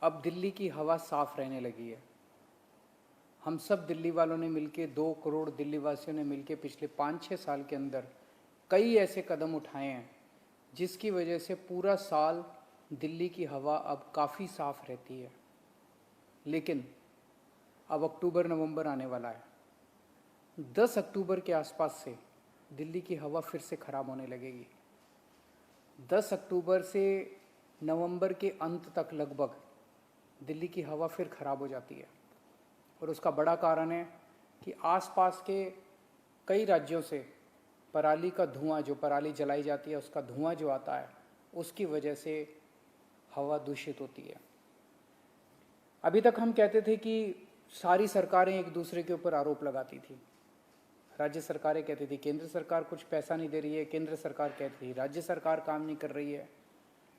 अब दिल्ली की हवा साफ रहने लगी है। हम सब दिल्ली वालों ने मिलके 2 करोड़ दिल्ली वासियों ने मिलके पिछले 5-6 साल के अंदर कई ऐसे कदम उठाए हैं जिसकी वजह से पूरा साल दिल्ली की हवा अब काफ़ी साफ रहती है। लेकिन अब अक्टूबर नवंबर आने वाला है। 10 अक्टूबर के आसपास से दिल्ली की हवा फिर से ख़राब होने लगेगी। 10 अक्टूबर से नवंबर के अंत तक लगभग दिल्ली की हवा फिर ख़राब हो जाती है। और उसका बड़ा कारण है कि आसपास के कई राज्यों से पराली का धुआं, जो पराली जलाई जाती है उसका धुआं जो आता है, उसकी वजह से हवा दूषित होती है। अभी तक हम कहते थे कि सारी सरकारें एक दूसरे के ऊपर आरोप लगाती थी। राज्य सरकारें कहती थी केंद्र सरकार कुछ पैसा नहीं दे रही है, केंद्र सरकार कहती थी राज्य सरकार काम नहीं कर रही है।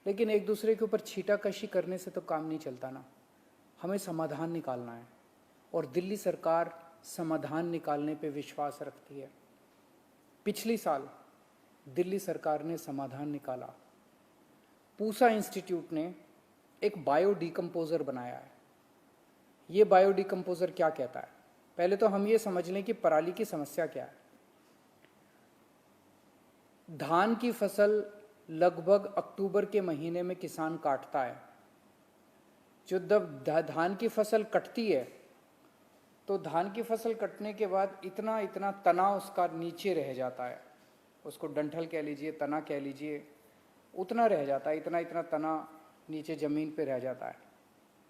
लेकिन एक दूसरे के ऊपर छीटाकशी करने से तो काम नहीं चलता ना। हमें समाधान निकालना है और दिल्ली सरकार समाधान निकालने पे विश्वास रखती है। पिछली साल दिल्ली सरकार ने समाधान निकाला। पूसा इंस्टीट्यूट ने एक बायो डिकम्पोजर बनाया है। ये बायो डिकम्पोजर क्या कहता है? पहले तो हम ये समझ लें कि पराली की समस्या क्या है। धान की फसल लगभग अक्टूबर के महीने में किसान काटता है। जो जब धान की फसल कटती है तो धान की फसल कटने के बाद इतना इतना तना उसका नीचे रह जाता है, उसको डंठल कह लीजिए, तना कह लीजिए, उतना रह जाता है, इतना इतना तना नीचे ज़मीन पे रह जाता है।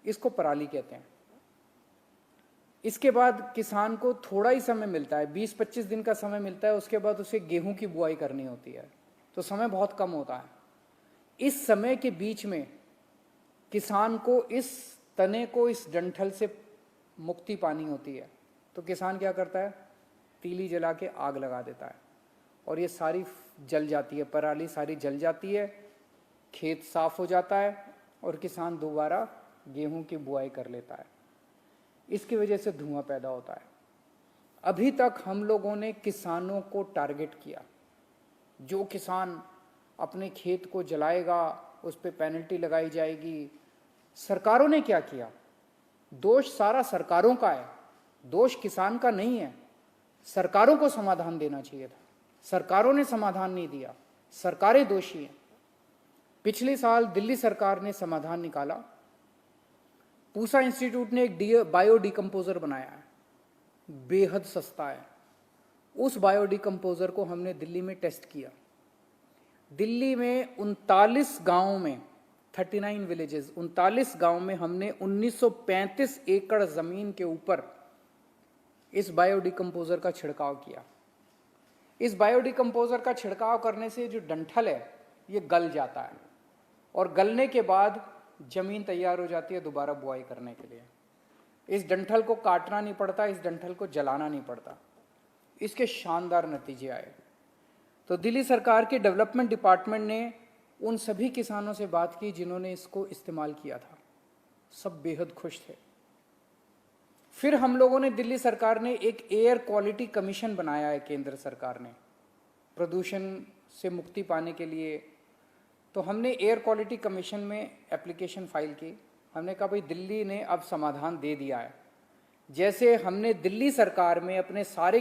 इसको पराली कहते हैं। इसके बाद किसान को थोड़ा ही समय मिलता है, 20-25 दिन का समय मिलता है। उसके बाद उसे गेहूं की बुआई करनी होती है, तो समय बहुत कम होता है। इस समय के बीच में किसान को इस तने को, इस डंठल से मुक्ति पानी होती है। तो किसान क्या करता है? तीली जला के आग लगा देता है और ये सारी जल जाती है, पराली सारी जल जाती है, खेत साफ हो जाता है और किसान दोबारा गेहूं की बुआई कर लेता है। इसकी वजह से धुआं पैदा होता है। अभी तक हम लोगों ने किसानों को टारगेट किया। जो किसान अपने खेत को जलाएगा उस पर पेनल्टी लगाई जाएगी। सरकारों ने क्या किया? दोष सारा सरकारों का है, दोष किसान का नहीं है। सरकारों को समाधान देना चाहिए था, सरकारों ने समाधान नहीं दिया, सरकारें दोषी हैं। पिछले साल दिल्ली सरकार ने समाधान निकाला। पूसा इंस्टीट्यूट ने एक बायो डिकम्पोजर बनाया है, बेहद सस्ता है। उस बायो डिकम्पोजर को हमने दिल्ली में टेस्ट किया। दिल्ली में 39 गांवों में 39 विलेजेस, 39 गांव में हमने 1935 एकड़ जमीन के ऊपर इस बायो डिकम्पोजर का छिड़काव किया। इस बायो डिकम्पोजर का छिड़काव करने से जो डंठल है ये गल जाता है और गलने के बाद जमीन तैयार हो जाती है दोबारा बुआई करने के लिए। इस डंठल को काटना नहीं पड़ता, इस डंठल को जलाना नहीं पड़ता। इसके शानदार नतीजे आए। तो दिल्ली सरकार के डेवलपमेंट डिपार्टमेंट ने उन सभी किसानों से बात की जिन्होंने इसको इस्तेमाल किया था। सब बेहद खुश थे। फिर हम लोगों ने, दिल्ली सरकार ने एक एयर क्वालिटी कमीशन बनाया है केंद्र सरकार ने, प्रदूषण से मुक्ति पाने के लिए। तो हमने एयर क्वालिटी कमीशन में एप्लीकेशन फाइल की। हमने कहा भाई दिल्ली ने अब समाधान दे दिया है। जैसे हमने दिल्ली सरकार में अपने सारे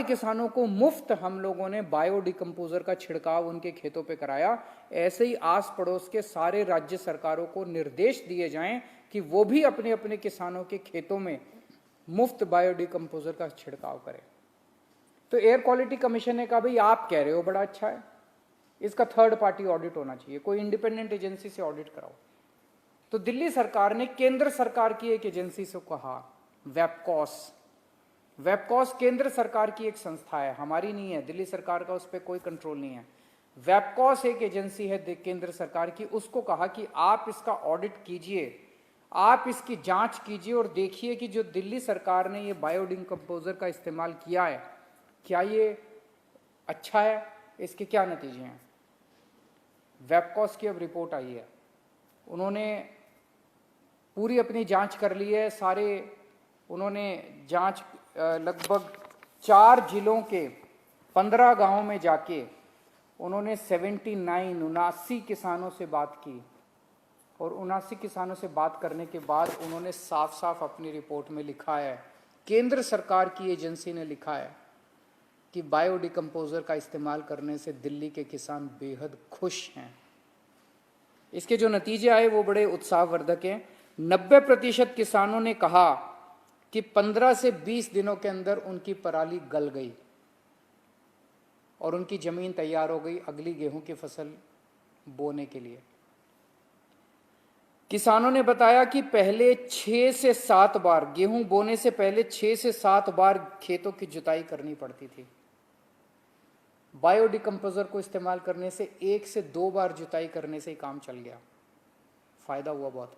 किसानों को मुफ्त हम लोगों ने बायो डिकम्पोजर का छिड़काव उनके खेतों पे कराया, ऐसे ही आस पड़ोस के सारे राज्य सरकारों को निर्देश दिए जाएं कि वो भी अपने अपने किसानों के खेतों में मुफ्त बायो डिकम्पोजर का छिड़काव करें। तो एयर क्वालिटी कमीशन ने कहा भाई आप कह रहे हो बड़ा अच्छा है, इसका थर्ड पार्टी ऑडिट होना चाहिए, कोई इंडिपेंडेंट एजेंसी से ऑडिट कराओ। तो दिल्ली सरकार ने केंद्र सरकार की एक एजेंसी से कहा, वेबकॉस केंद्र सरकार की एक संस्था है, हमारी नहीं है, दिल्ली सरकार का उस पर कोई कंट्रोल नहीं है। वेबकॉस एक एजेंसी है केंद्र सरकार की। उसको कहा कि आप इसका ऑडिट कीजिए, आप इसकी जांच कीजिए और देखिए कि जो दिल्ली सरकार ने ये बायो डिकम्पोजर का इस्तेमाल किया है क्या ये अच्छा है, इसके क्या नतीजे हैं। वेबकॉस की अब रिपोर्ट आई है, उन्होंने पूरी अपनी जांच कर ली है। उन्होंने जांच लगभग 4 जिलों के 15 गांवों में जाके उन्होंने 79 किसानों से बात की और 79 किसानों से बात करने के बाद उन्होंने साफ साफ अपनी रिपोर्ट में लिखा है, केंद्र सरकार की एजेंसी ने लिखा है कि बायोडिकम्पोजर का इस्तेमाल करने से दिल्ली के किसान बेहद खुश हैं। इसके जो नतीजे आए वो बड़े उत्साहवर्धक हैं। 90% किसानों ने कहा कि 15 से 20 दिनों के अंदर उनकी पराली गल गई और उनकी जमीन तैयार हो गई अगली गेहूं की फसल बोने के लिए। किसानों ने बताया कि पहले 6 से 7 बार, गेहूं बोने से पहले 6 से 7 बार खेतों की जुताई करनी पड़ती थी। बायोडिकम्पोजर को इस्तेमाल करने से 1 से 2 बार जुताई करने से ही काम चल गया, फायदा हुआ बहुत।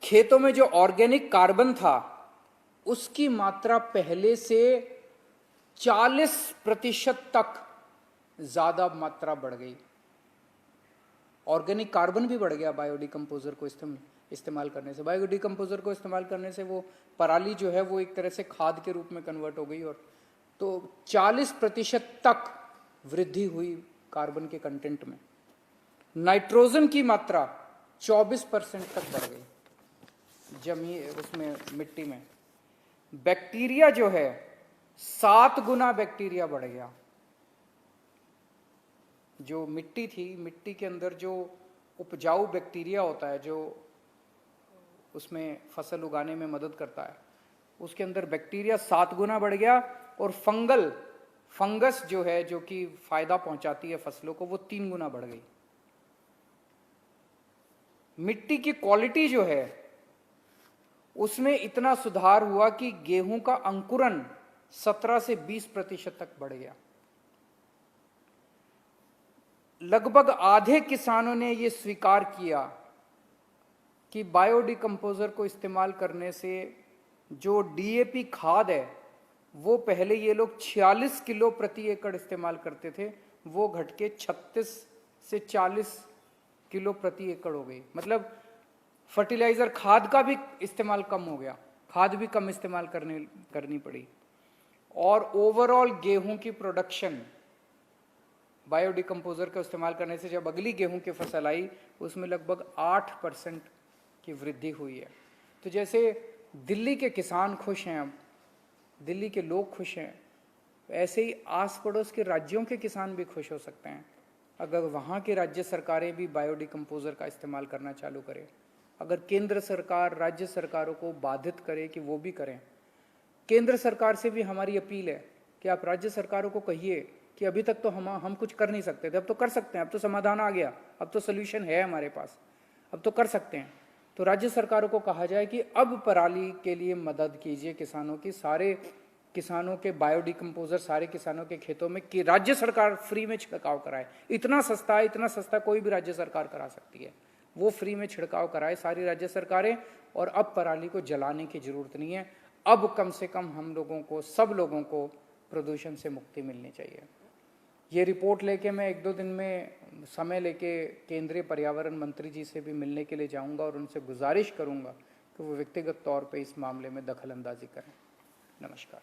खेतों में जो ऑर्गेनिक कार्बन था उसकी मात्रा पहले से 40% तक ज्यादा मात्रा बढ़ गई। ऑर्गेनिक कार्बन भी बढ़ गया बायोडिकम्पोजर को इस्तेमाल करने से। बायोडिकम्पोजर को इस्तेमाल करने से वो पराली जो है वो एक तरह से खाद के रूप में कन्वर्ट हो गई और तो 40% तक वृद्धि हुई कार्बन के कंटेंट में। नाइट्रोजन की मात्रा 24% तक बढ़ गई जमीन उसमें मिट्टी में। बैक्टीरिया जो है 7 गुना बैक्टीरिया बढ़ गया। जो मिट्टी थी, मिट्टी के अंदर जो उपजाऊ बैक्टीरिया होता है जो उसमें फसल उगाने में मदद करता है, उसके अंदर बैक्टीरिया 7 गुना बढ़ गया और फंगस जो है जो कि फायदा पहुंचाती है फसलों को, वो 3 गुना बढ़ गई। मिट्टी की क्वालिटी जो है उसमें इतना सुधार हुआ कि गेहूं का अंकुरन 17 से 20% तक बढ़ गया। लगभग आधे किसानों ने यह स्वीकार किया कि बायोडिकम्पोजर को इस्तेमाल करने से जो डीएपी खाद है वो पहले ये लोग 46 किलो प्रति एकड़ इस्तेमाल करते थे, वो घट के 36 से 40 किलो प्रति एकड़ हो गई। मतलब फर्टिलाइजर खाद का भी इस्तेमाल कम हो गया, खाद भी कम इस्तेमाल करनी पड़ी। और ओवरऑल गेहूं की प्रोडक्शन बायोडिकम्पोजर का इस्तेमाल करने से जब अगली गेहूं की फसल आई उसमें लगभग 8% की वृद्धि हुई है। तो जैसे दिल्ली के किसान खुश हैं, अब दिल्ली के लोग खुश हैं, ऐसे ही आस पड़ोस के राज्यों के किसान भी खुश हो सकते हैं अगर वहाँ की राज्य सरकारें भी बायोडिकम्पोजर का इस्तेमाल करना चालू करें। अगर केंद्र सरकार राज्य सरकारों को बाधित करे कि वो भी करें। केंद्र सरकार से भी हमारी अपील है कि आप राज्य सरकारों को कहिए कि अभी तक तो हम कुछ कर नहीं सकते थे, अब तो कर सकते हैं, अब तो समाधान आ गया, अब तो सोल्यूशन है हमारे पास, अब तो कर सकते हैं। तो राज्य सरकारों को कहा जाए कि अब पराली के लिए मदद कीजिए किसानों की, सारे किसानों के बायोडिकम्पोजर सारे किसानों के खेतों में कि राज्य सरकार फ्री में छिड़काव कराए। इतना सस्ता कोई भी राज्य सरकार करा सकती है, वो फ्री में छिड़काव कराए सारी राज्य सरकारें। और अब पराली को जलाने की जरूरत नहीं है, अब कम से कम हम लोगों को, सब लोगों को प्रदूषण से मुक्ति मिलनी चाहिए। ये रिपोर्ट लेके मैं 1-2 दिन में समय लेके केंद्रीय पर्यावरण मंत्री जी से भी मिलने के लिए जाऊंगा और उनसे गुजारिश करूंगा कि वो व्यक्तिगत तौर पे इस मामले में दखल अंदाजी करें। नमस्कार।